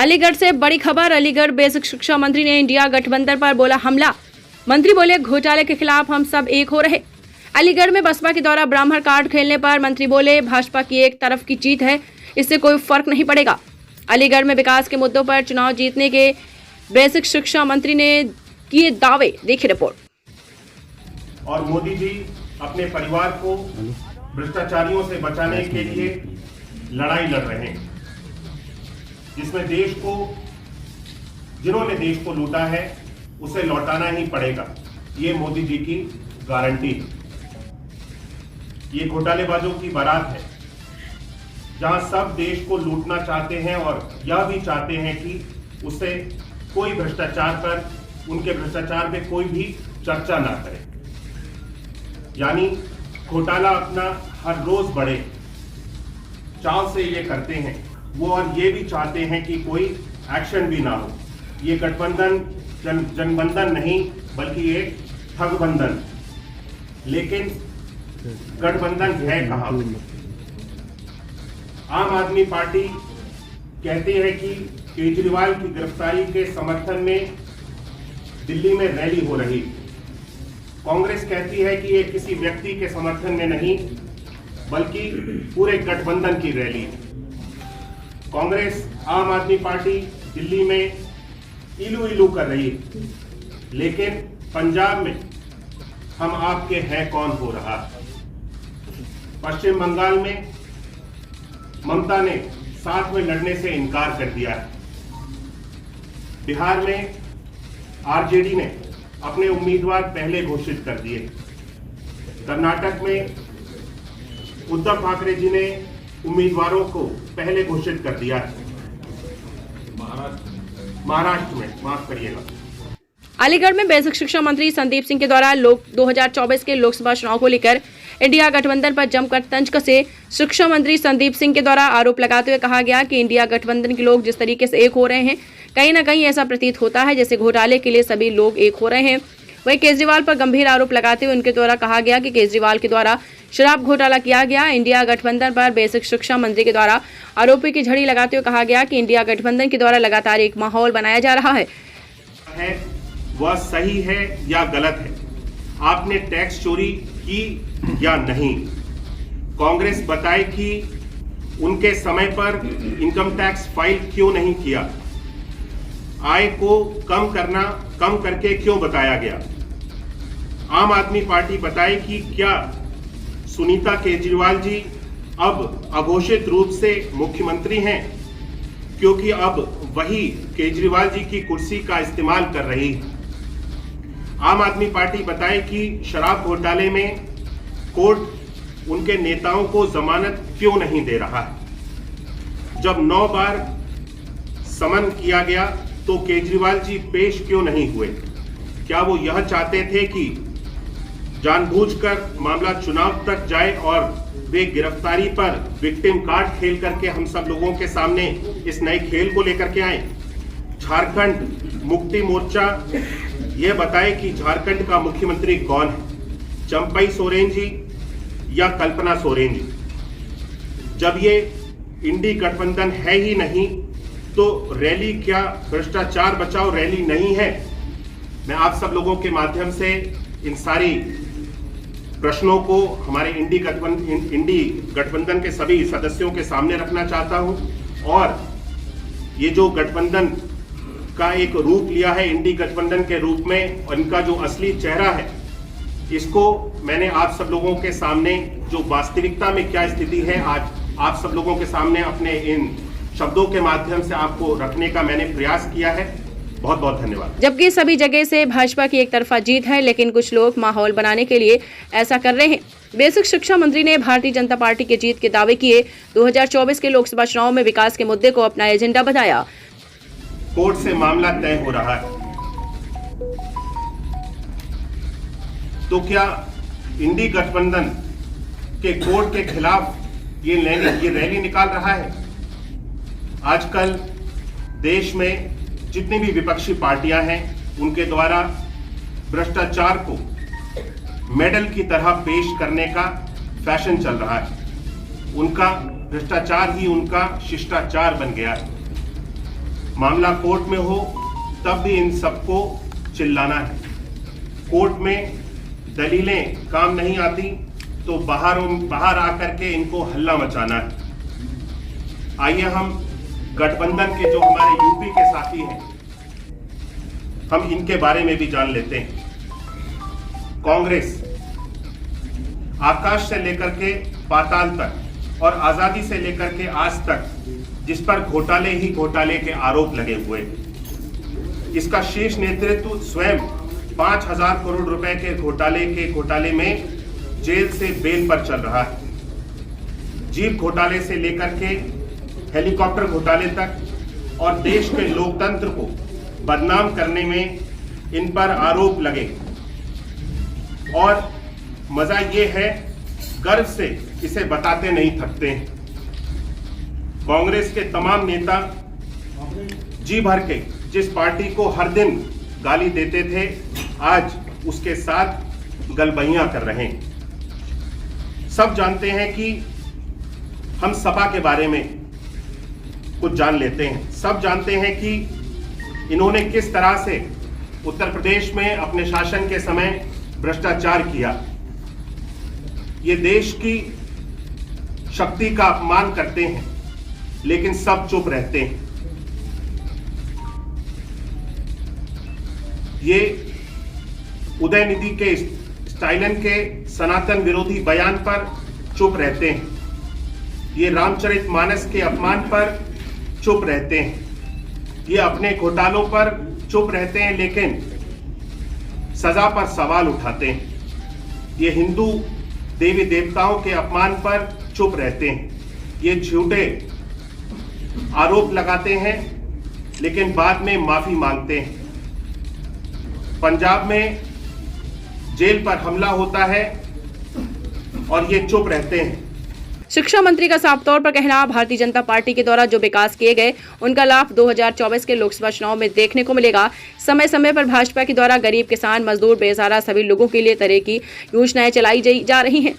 अलीगढ़ से बड़ी खबर। अलीगढ़ बेसिक शिक्षा मंत्री ने इंडिया गठबंधन पर बोला हमला। मंत्री बोले घोटाले के खिलाफ हम सब एक हो रहे। अलीगढ़ में बसपा के द्वारा ब्राह्मण कार्ड खेलने पर मंत्री बोले भाजपा की एक तरफ की जीत है, इससे कोई फर्क नहीं पड़ेगा। अलीगढ़ में विकास के मुद्दों पर चुनाव जीतने के बेसिक शिक्षा मंत्री ने किए दावे। देखिए रिपोर्ट। और मोदी जी अपने परिवार को भ्रष्टाचारियों से बचाने के लिए लड़ाई लड़ रहे हैं, जिसमें देश को, जिन्होंने देश को लूटा है उसे लौटाना ही पड़ेगा, ये मोदी जी की गारंटी है। ये घोटालेबाजों की बारात है, जहां सब देश को लूटना चाहते हैं और यह भी चाहते हैं कि उससे कोई भ्रष्टाचार पर, उनके भ्रष्टाचार पे कोई भी चर्चा ना करे। यानी घोटाला अपना हर रोज बढ़े, चाव से ये करते हैं वो, और ये भी चाहते हैं कि कोई एक्शन भी ना हो। ये गठबंधन जनबंधन नहीं बल्कि ये ठगबंधन। लेकिन गठबंधन है कहां? आम आदमी पार्टी कहती है कि केजरीवाल की गिरफ्तारी के समर्थन में दिल्ली में रैली हो रही। कांग्रेस कहती है कि ये किसी व्यक्ति के समर्थन में नहीं बल्कि पूरे गठबंधन की रैली है। कांग्रेस, आम आदमी पार्टी दिल्ली में इलू इलू कर रही है, लेकिन पंजाब में हम आपके हैं कौन हो रहा है। पश्चिम बंगाल में ममता ने साथ में लड़ने से इनकार कर दिया है। बिहार में आरजेडी ने अपने उम्मीदवार पहले घोषित कर दिए। कर्नाटक में उद्धव ठाकरे जी ने उम्मीदवारों को पहले घोषित कर दिया है। महाराष्ट्र में, माफ करिएगा। अलीगढ़ में बेसिक शिक्षा मंत्री संदीप सिंह के द्वारा 2024 के लोकसभा चुनाव को लेकर इंडिया गठबंधन पर जमकर तंज कसे। शिक्षा मंत्री संदीप सिंह के द्वारा आरोप लगाते हुए कहा गया कि इंडिया गठबंधन के लोग जिस तरीके से एक हो रहे हैं, कहीं ना कहीं ऐसा प्रतीत होता है जैसे घोटाले के लिए सभी लोग एक हो रहे हैं। वहीं केजरीवाल पर गंभीर आरोप लगाते हुए उनके द्वारा कहा गया कि केजरीवाल के द्वारा शराब घोटाला किया गया। इंडिया गठबंधन पर बेसिक शिक्षा मंत्री के द्वारा आरोपी की झड़ी लगाते हुए कहा गया कि इंडिया गठबंधन के द्वारा लगातार एक माहौल बनाया जा रहा है। वह सही है या गलत है? आपने टैक्स चोरी की या नहीं? कांग्रेस बताए कि उनके समय पर इनकम टैक्स फाइल क्यों नहीं किया? आय को कम करके क्यों बताया गया? आम आदमी पार्टी बताए कि क्या सुनीता केजरीवाल जी अब अघोषित रूप से मुख्यमंत्री हैं, क्योंकि अब वही केजरीवाल जी की कुर्सी का इस्तेमाल कर रही है। आम आदमी पार्टी बताए कि शराब घोटाले में कोर्ट उनके नेताओं को जमानत क्यों नहीं दे रहा है। जब 9 बार समन किया गया तो केजरीवाल जी पेश क्यों नहीं हुए? क्या वो यह चाहते थे कि जानबूझकर मामला चुनाव तक जाए और वे गिरफ्तारी पर विक्टिम कार्ड खेल करके हम सब लोगों के सामने इस नए खेल को लेकर के आए? झारखंड मुक्ति मोर्चा ये बताए कि झारखंड का मुख्यमंत्री कौन है, चंपई सोरेन जी या कल्पना सोरेन जी? जब ये इंडी गठबंधन है ही नहीं तो रैली क्या भ्रष्टाचार बचाओ रैली नहीं है? मैं आप सब लोगों के माध्यम से इन सारी प्रश्नों को हमारे इंडी गठबंधन के सभी सदस्यों के सामने रखना चाहता हूं। और ये जो गठबंधन का एक रूप लिया है इंडी गठबंधन के रूप में, और इनका जो असली चेहरा है, इसको मैंने आप सब लोगों के सामने, जो वास्तविकता में क्या स्थिति है, आज आप सब लोगों के सामने अपने इन शब्दों के माध्यम से आपको रखने का मैंने प्रयास किया है। बहुत बहुत धन्यवाद। जबकि सभी जगह से भाजपा की एक तरफा जीत है, लेकिन कुछ लोग माहौल बनाने के लिए ऐसा कर रहे हैं। बेसिक शिक्षा मंत्री ने भारतीय जनता पार्टी की जीत के दावे किए। 2024 के लोकसभा चुनाव में विकास के मुद्दे को अपना एजेंडा बताया। कोर्ट से मामला तय हो रहा है, तो क्या इंडी गठबंधन के कोर्ट के खिलाफ ये रैली निकाल रहा है? आजकल देश में जितनी भी विपक्षी पार्टियां हैं, उनके द्वारा भ्रष्टाचार को मेडल की तरह पेश करने का फैशन चल रहा है। उनका भ्रष्टाचार ही उनका शिष्टाचार बन गया है। मामला कोर्ट में हो तब भी इन सबको चिल्लाना है। कोर्ट में दलीलें काम नहीं आती तो बाहर आकर के इनको हल्ला मचाना है। आइए हम गठबंधन के जो हमारे यूपी के साथी हैं, हम इनके बारे में भी जान लेते हैं। कांग्रेस आकाश से लेकर के पाताल तक और आजादी से लेकर के आज तक जिस पर घोटाले ही घोटाले के आरोप लगे हुए, इसका शीर्ष नेतृत्व स्वयं 5,000 करोड़ रुपए के घोटाले में जेल से बेल पर चल रहा है। जीप घोटाले से लेकर के हेलीकॉप्टर घोटाले तक और देश के लोकतंत्र को बदनाम करने में इन पर आरोप लगे। और मजा ये है, गर्व से इसे बताते नहीं थकते हैं। कांग्रेस के तमाम नेता जी भर के जिस पार्टी को हर दिन गाली देते थे, आज उसके साथ गलबहियां कर रहे हैं। सब जानते हैं कि हम सपा के बारे में कुछ जान लेते हैं। सब जानते हैं कि इन्होंने किस तरह से उत्तर प्रदेश में अपने शासन के समय भ्रष्टाचार किया। ये देश की शक्ति का अपमान करते हैं, लेकिन सब चुप रहते हैं। ये उदयनिधि के स्टालिन के सनातन विरोधी बयान पर चुप रहते हैं। ये रामचरितमानस के अपमान पर चुप रहते हैं। ये अपने घोटालों पर चुप रहते हैं, लेकिन सजा पर सवाल उठाते हैं। ये हिंदू देवी देवताओं के अपमान पर चुप रहते हैं। ये झूठे आरोप लगाते हैं, लेकिन बाद में माफी मांगते हैं। पंजाब में जेल पर हमला होता है और ये चुप रहते हैं। शिक्षा मंत्री का साफ तौर पर कहना, भारतीय जनता पार्टी के द्वारा जो विकास किए गए उनका लाभ 2024 के लोकसभा चुनाव में देखने को मिलेगा। समय समय पर भाजपा के द्वारा गरीब, किसान, मजदूर, बेसहारा सभी लोगों के लिए तरह की योजनाएं चलाई जा रही हैं।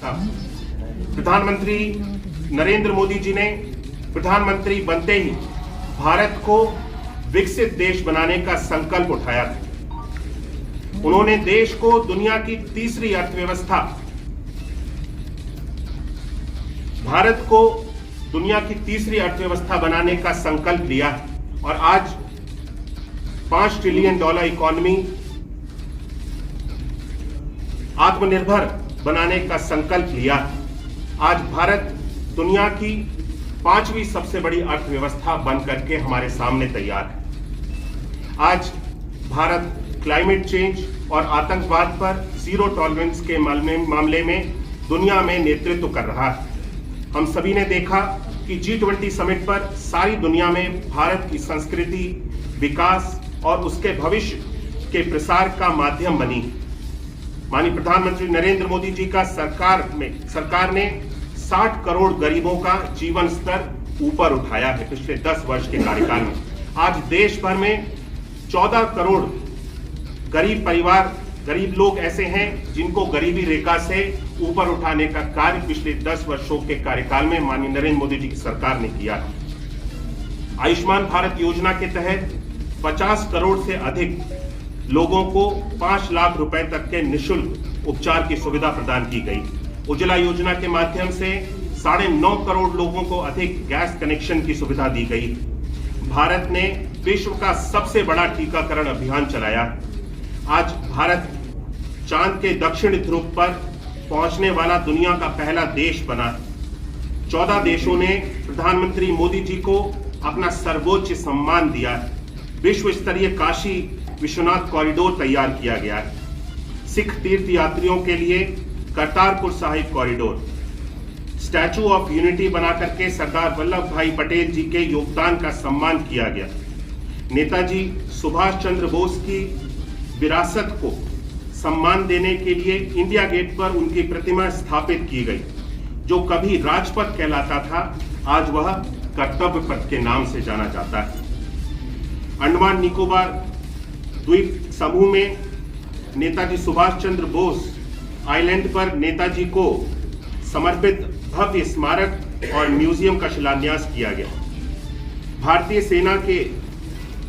प्रधानमंत्री नरेंद्र मोदी जी ने प्रधानमंत्री बनते ही भारत को विकसित देश बनाने का संकल्प उठाया था। उन्होंने देश को दुनिया की तीसरी अर्थव्यवस्था, भारत को दुनिया की तीसरी अर्थव्यवस्था बनाने का संकल्प लिया और आज $5 ट्रिलियन इकोनॉमी, आत्मनिर्भर बनाने का संकल्प लिया। आज भारत दुनिया की 5वीं सबसे बड़ी अर्थव्यवस्था बन करके हमारे सामने तैयार है। आज भारत क्लाइमेट चेंज और आतंकवाद पर जीरो टॉलरेंस के मामले में दुनिया में नेतृत्व कर रहा है। हम सभी ने देखा कि G20 समिट पर सारी दुनिया में भारत की संस्कृति, विकास और उसके भविष्य के प्रसार का माध्यम बनी। माननीय प्रधानमंत्री नरेंद्र मोदी जी का सरकार ने 60 करोड़ गरीबों का जीवन स्तर ऊपर उठाया है पिछले 10 वर्ष के कार्यकाल में। आज देश भर में 14 करोड़ गरीब लोग ऐसे हैं जिनको गरीबी रेखा से ऊपर उठाने का कार्य पिछले 10 वर्षों के कार्यकाल में माननीय नरेंद्र मोदी जी की सरकार ने किया है। आयुष्मान भारत योजना के तहत 50 करोड़ से अधिक लोगों को 5 लाख रुपए तक के निःशुल्क उपचार की सुविधा प्रदान की गई। उज्ज्वला योजना के माध्यम से 9.5 करोड़ लोगों को अधिक गैस कनेक्शन की सुविधा दी गई। भारत ने विश्व का सबसे बड़ा टीकाकरण अभियान चलाया। आज भारत चांद के दक्षिण ध्रुव पर पहुंचने वाला दुनिया का पहला देश बना। 14 देशों ने प्रधानमंत्री मोदी जी को अपना सर्वोच्च सम्मान दिया। विश्व स्तरीय काशी विश्वनाथ कॉरिडोर तैयार किया गया है। सिख तीर्थ यात्रियों के लिए Kartarpur Sahib corridor, statue of unity बना करके सरदार वल्लभ भाई पटेल जी के योगदान का सम्मान किया गया। नेताजी सुभाष चंद्र बोस की विरासत को सम्मान देने के लिए इंडिया गेट पर उनकी प्रतिमा स्थापित की गई। जो कभी राजपथ कहलाता था, आज वह कर्तव्य पथ के नाम से जाना जाता है। अंडमान निकोबार द्वीप समूह में नेताजी सुभाष चंद्र बोस आइलैंड पर नेताजी को समर्पित भव्य स्मारक और म्यूजियम का शिलान्यास किया गया। भारतीय सेना के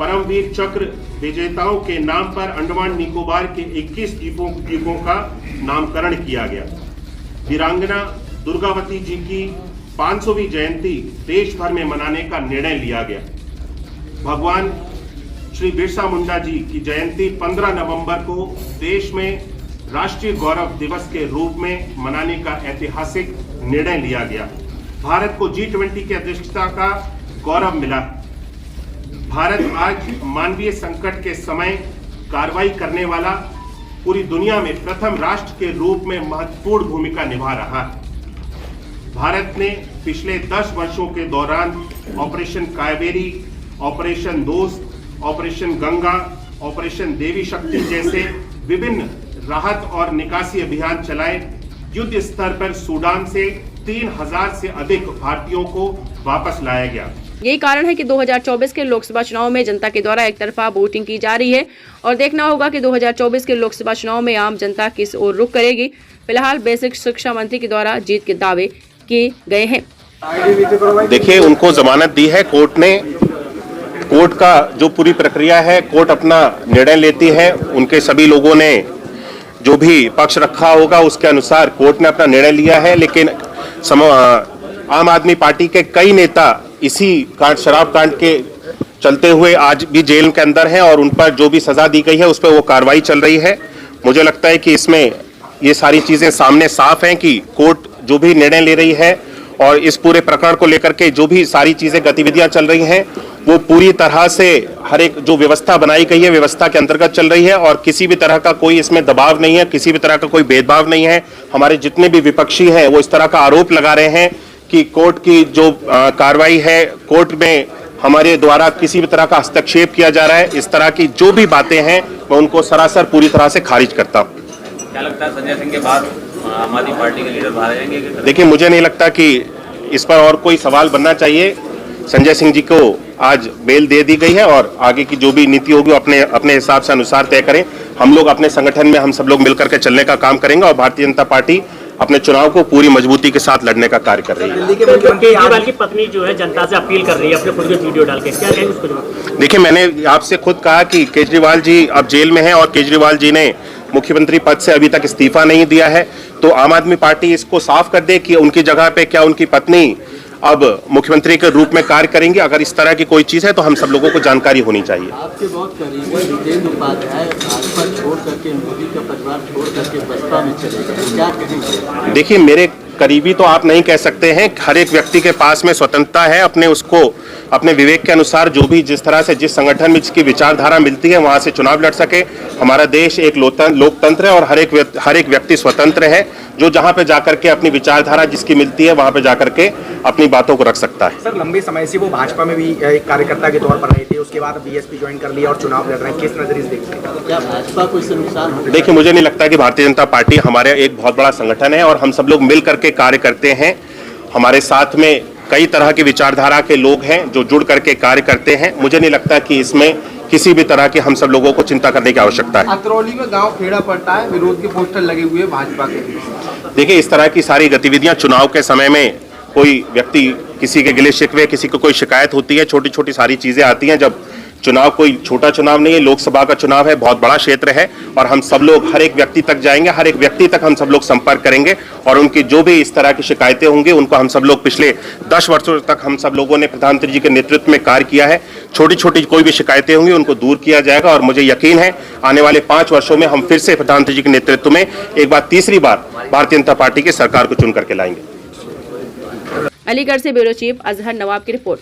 परमवीर चक्र विजेताओं के नाम पर अंडमान निकोबार के 21 द्वीपों का नामकरण किया गया। वीरांगना दुर्गावती जी की 500वीं जयंती देश भर में मनाने का निर्णय लिया गया। भगवान श्री बिरसा मुंडा जी की जयंती 15 नवंबर को देश में राष्ट्रीय गौरव दिवस के रूप में मनाने का ऐतिहासिक निर्णय लिया गया। भारत को G20 की अध्यक्षता का गौरव मिला। भारत आज मानवीय संकट के समय कार्रवाई करने वाला पूरी दुनिया में प्रथम राष्ट्र के रूप में महत्वपूर्ण भूमिका निभा रहा है। भारत ने पिछले 10 वर्षों के दौरान ऑपरेशन कावेरी, ऑपरेशन दोस्त, ऑपरेशन गंगा, ऑपरेशन देवी शक्ति जैसे विभिन्न राहत और निकासी अभियान चलाए। युद्ध स्तर पर सूडान से 3000 से अधिक भारतीयों को वापस लाया गया। यही कारण है कि 2024 के लोकसभा चुनाव में जनता के द्वारा एक तरफा वोटिंग की जा रही है और देखना होगा कि 2024 के लोकसभा चुनाव में आम जनता किस ओर रुख करेगी। फिलहाल बेसिक शिक्षा मंत्री के द्वारा जीत के दावे किए गए हैं। देखिए, उनको जमानत दी है कोर्ट ने। कोर्ट का जो पूरी प्रक्रिया है, कोर्ट अपना निर्णय लेती है। उनके सभी लोगों ने जो भी पक्ष रखा होगा उसके अनुसार कोर्ट ने अपना निर्णय लिया है। लेकिन आम आदमी पार्टी के कई नेता इसी शराब कांड के चलते हुए आज भी जेल के अंदर हैं और उन पर जो भी सजा दी गई है उस पर वो कार्रवाई चल रही है। मुझे लगता है कि इसमें ये सारी चीजें सामने साफ हैं कि कोर्ट जो भी निर्णय ले रही है और इस पूरे प्रकरण को लेकर के जो भी सारी चीजें गतिविधियां चल रही हैं वो पूरी तरह से हर एक जो व्यवस्था बनाई गई है व्यवस्था के अंतर्गत चल रही है और किसी भी तरह का कोई इसमें दबाव नहीं है, किसी भी तरह का कोई भेदभाव नहीं है। हमारे जितने भी विपक्षी हैं वो इस तरह का आरोप लगा रहे हैं कि कोर्ट की जो कार्रवाई है, कोर्ट में हमारे द्वारा किसी भी तरह का हस्तक्षेप किया जा रहा है, इस तरह की जो भी बातें हैं मैं उनको सरासर पूरी तरह से खारिज करता हूँ। क्या लगता है संजय सिंह के बाद आम आदमी पार्टी के लीडर बाहर आएंगे? देखिए, मुझे नहीं लगता कि इस पर और कोई सवाल बनना चाहिए। संजय सिंह जी को आज बेल दे दी गई है और आगे की जो भी नीति होगी अपने अपने हिसाब से अनुसार तय करें। हम लोग अपने संगठन में हम सब लोग मिलकर के चलने का काम करेंगे और भारतीय जनता पार्टी अपने चुनाव को पूरी मजबूती के साथ लड़ने का कार्य कर रही है। केजरीवाल की पत्नी जो है जनता से अपील कर रही है अपने खुद के वीडियो डाल के, क्या कहेंगे उसको जवाब? देखिए, मैंने आपसे खुद कहा कि केजरीवाल जी अब जेल में हैं और केजरीवाल जी ने मुख्यमंत्री पद से अभी तक इस्तीफा नहीं दिया है। तो आम आदमी पार्टी इसको साफ कर दे कि उनकी जगह पे क्या उनकी पत्नी अब मुख्यमंत्री के रूप में कार्य करेंगे। अगर इस तरह की कोई चीज है तो हम सब लोगों को जानकारी होनी चाहिए। आपके बहुत करीबी जितेंद्र उपाध्याय भाजपा छोड़ करके, मोदी का परिवार छोड़ करके बसपा में चले गए, क्या कहेंगे? देखिए, मेरे करीबी तो आप नहीं कह सकते हैं। हर एक व्यक्ति के पास में स्वतंत्रता है अपने उसको अपने विवेक के अनुसार जो भी जिस तरह से जिस संगठन में जिसकी विचारधारा मिलती है वहां से चुनाव लड़ सके। हमारा देश एक लोकतंत्र है और हर एक व्यक्ति स्वतंत्र है जो जहां पे जाकर के अपनी विचारधारा जिसकी मिलती है वहां पे जाकर के अपनी बातों को रख सकता है। सर, लंबे समय से वो भाजपा में भी एक कार्यकर्ता के तौर पर रहे थे, उसके बाद बीएसपी ज्वाइन कर लिया और चुनाव लड़ रहे हैं, किस नजरिए से देखते हैं? क्या भाजपा को इससे नुकसान हो? देखिए, मुझे नहीं लगता कि भारतीय जनता पार्टी हमारे एक बहुत बड़ा संगठन है और हम सब लोग मिल करके कार्य करते हैं। हमारे साथ में कई तरह की विचारधारा के लोग हैं जो जुड़ करके कार्य करते हैं। मुझे नहीं लगता कि इसमें किसी भी तरह की हम सब लोगों को चिंता करने की आवश्यकता है। अतरौली में गांव खेड़ा पड़ता है, विरोध के पोस्टर लगे हुए भाजपा के। देखिए, इस तरह की सारी गतिविधियां चुनाव के समय में कोई व्यक्ति किसी के गिले शिकवे, किसी को कोई शिकायत होती है, छोटी छोटी सारी चीजें आती हैं। जब चुनाव कोई छोटा चुनाव नहीं है, लोकसभा का चुनाव है, बहुत बड़ा क्षेत्र है और हम सब लोग हर एक व्यक्ति तक जाएंगे, हर एक व्यक्ति तक हम सब लोग संपर्क करेंगे और उनकी जो भी इस तरह की शिकायतें होंगी उनको हम सब लोग पिछले 10 वर्षों तक हम सब लोगों ने प्रधानमंत्री जी के नेतृत्व में कार्य किया है। छोटी छोटी कोई भी शिकायतें होंगी उनको दूर किया जाएगा और मुझे यकीन है आने वाले 5 वर्षों में हम फिर से प्रधानमंत्री जी के नेतृत्व में एक बार तीसरी बार भारतीय जनता पार्टी की सरकार को चुन करके लाएंगे। अलीगढ़ से ब्यूरो चीफ अजहर नवाब की रिपोर्ट।